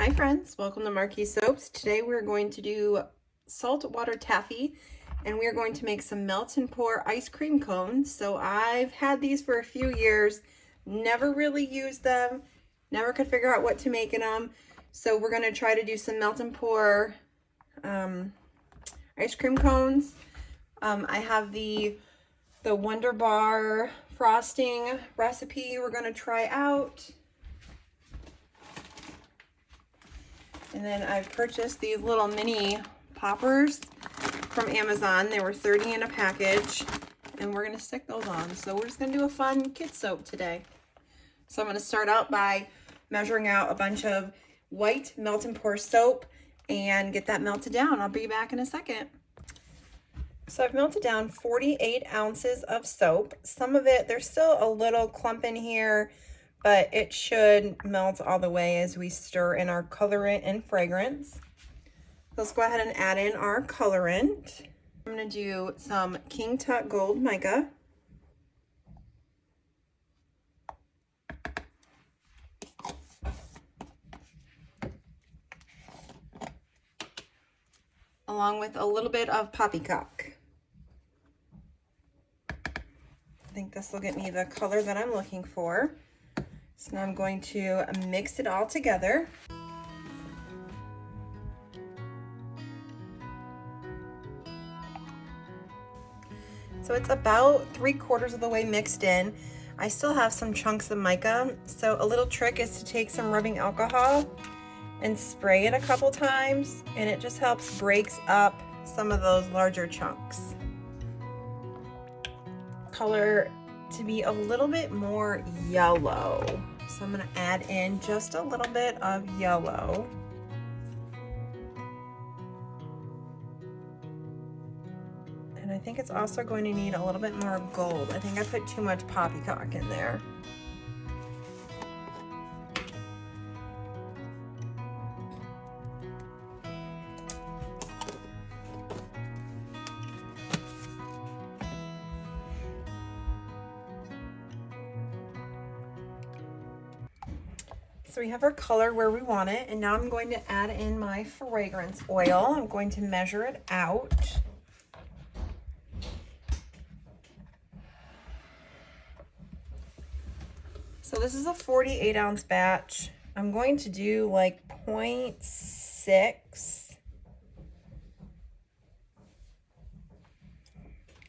Hi friends, welcome to Marquee Soaps. Today we're going to do salt water taffy and we're going to make some melt and pour ice cream cones. So I've had these for a few years, never really used them, never could figure out what to make in them. So we're going to try to do some melt and pour ice cream cones. I have the Wonder Bar frosting recipe we're going to try out. And then I've purchased these little mini poppers from Amazon. They were 30 in a package, and we're gonna stick those on. So we're just gonna do a fun kid soap today. So I'm gonna start out by measuring out a bunch of white melt and pour soap and get that melted down. I'll be back in a second. So I've melted down 48 ounces of soap. Some of it, there's still a little clump in here, but it should melt all the way as we stir in our colorant and fragrance. Let's go ahead and add in our colorant. I'm going to do some King Tut Gold mica. Along with a little bit of poppycock. I think this will get me the color that I'm looking for. So now I'm going to mix it all together. So it's about 3/4 of the way mixed in. I still have some chunks of mica. So a little trick is to take some rubbing alcohol and spray it a couple times, and it just helps breaks up some of those larger chunks. Color to be a little bit more yellow. So I'm going to add in just a little bit of yellow. And I think it's also going to need a little bit more gold. I think I put too much poppycock in there. So we have our color where we want it, and now I'm going to add in my fragrance oil. I'm going to measure it out. So this is a 48 ounce batch. I'm going to do like 0.6.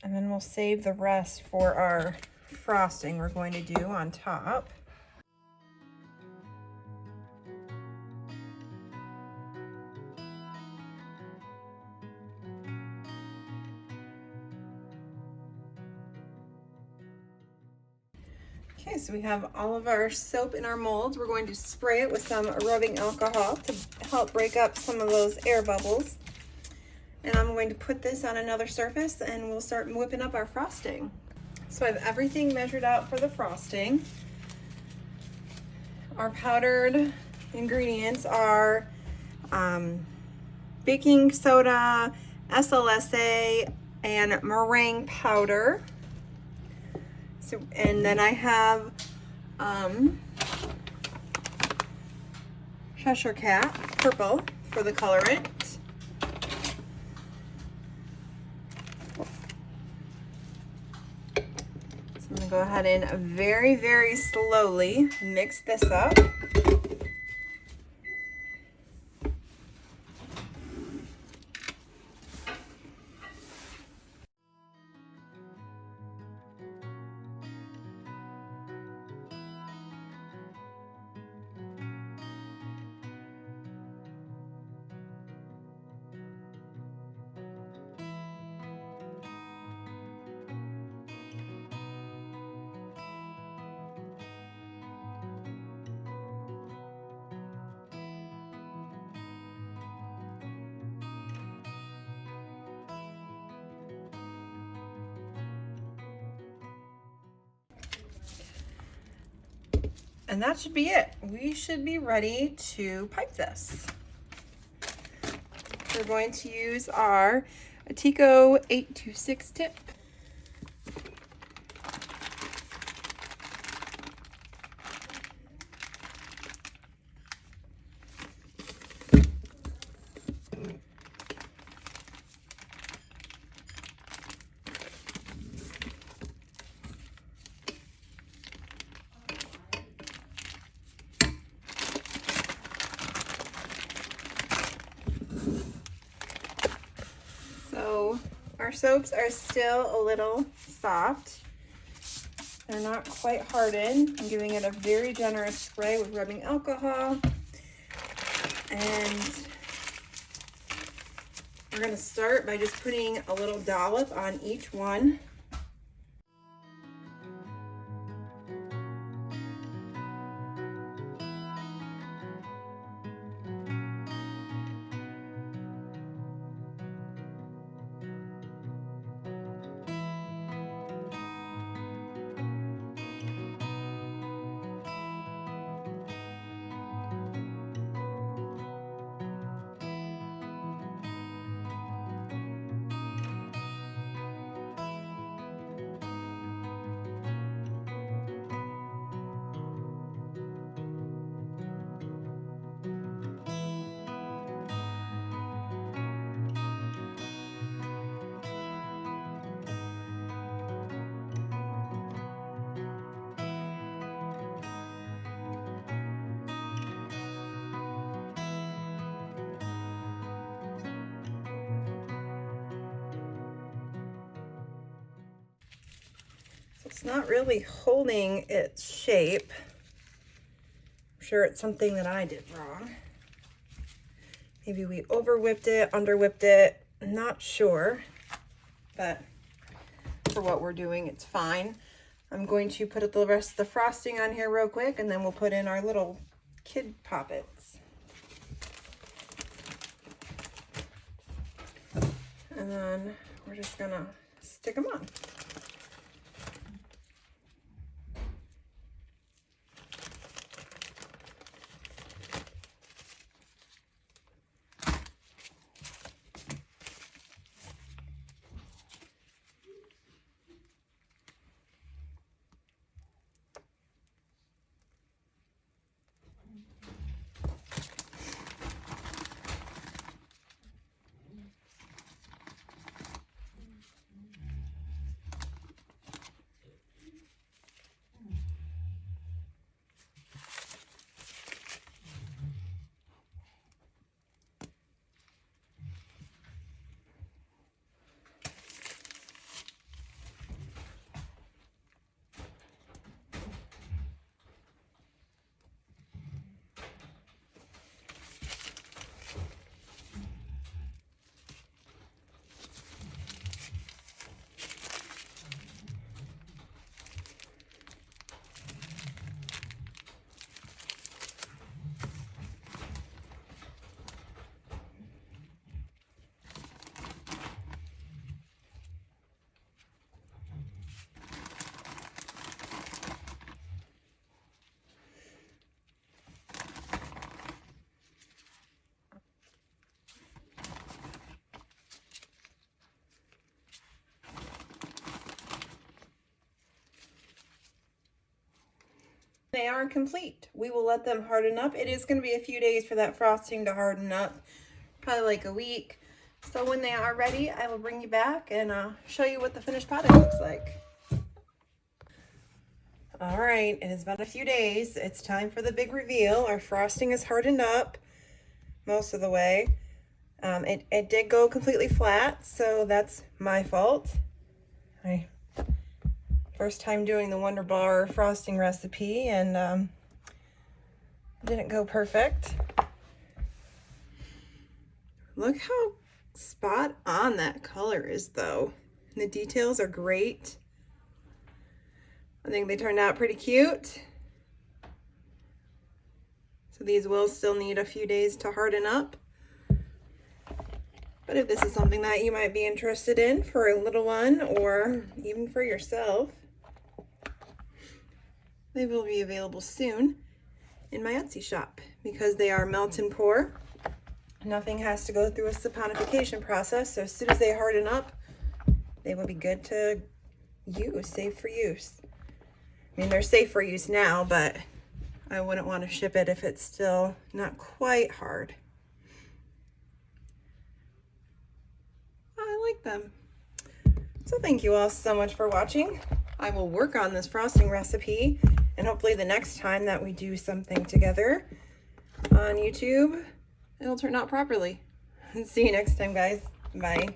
And then we'll save the rest for our frosting we're going to do on top. Okay, so we have all of our soap in our molds. We're going to spray it with some rubbing alcohol to help break up some of those air bubbles. And I'm going to put this on another surface and we'll start whipping up our frosting. So I have everything measured out for the frosting. Our powdered ingredients are baking soda, SLSA, and meringue powder. So, and then I have Cheshire Cat purple for the colorant. So I'm going to go ahead and very, very slowly mix this up. And that should be it. We should be ready to pipe this. We're going to use our Tico 826 tip. So our soaps are still a little soft. They're not quite hardened. I'm giving it a very generous spray with rubbing alcohol. And we're going to start by just putting a little dollop on each one. It's not really holding its shape. I'm sure it's something that I did wrong. Maybe we over whipped it, under whipped it, I'm not sure. But for what we're doing, it's fine. I'm going to put the rest of the frosting on here real quick, and then we'll put in our little kid poppets. And then we're just gonna stick them on. They are complete. We will let them harden up. It is going to be a few days for that frosting to harden up, probably like a week. So when they are ready, I will bring you back and show you what the finished product looks like. All right, it has been a few days. It's time for the big reveal. Our frosting is hardened up most of the way. It did go completely flat, so that's my fault. First time doing the Wonder Bar frosting recipe, and didn't go perfect. Look how spot on that color is, though. The details are great. I think they turned out pretty cute. So these will still need a few days to harden up. But if this is something that you might be interested in for a little one or even for yourself, they will be available soon in my Etsy shop because they are melt and pour. Nothing has to go through a saponification process, so as soon as they harden up, they will be good to use, safe for use. I mean, they're safe for use now, but I wouldn't want to ship it if it's still not quite hard. I like them. So thank you all so much for watching. I will work on this frosting recipe, and hopefully the next time that we do something together on YouTube, it'll turn out properly. See you next time, guys. Bye.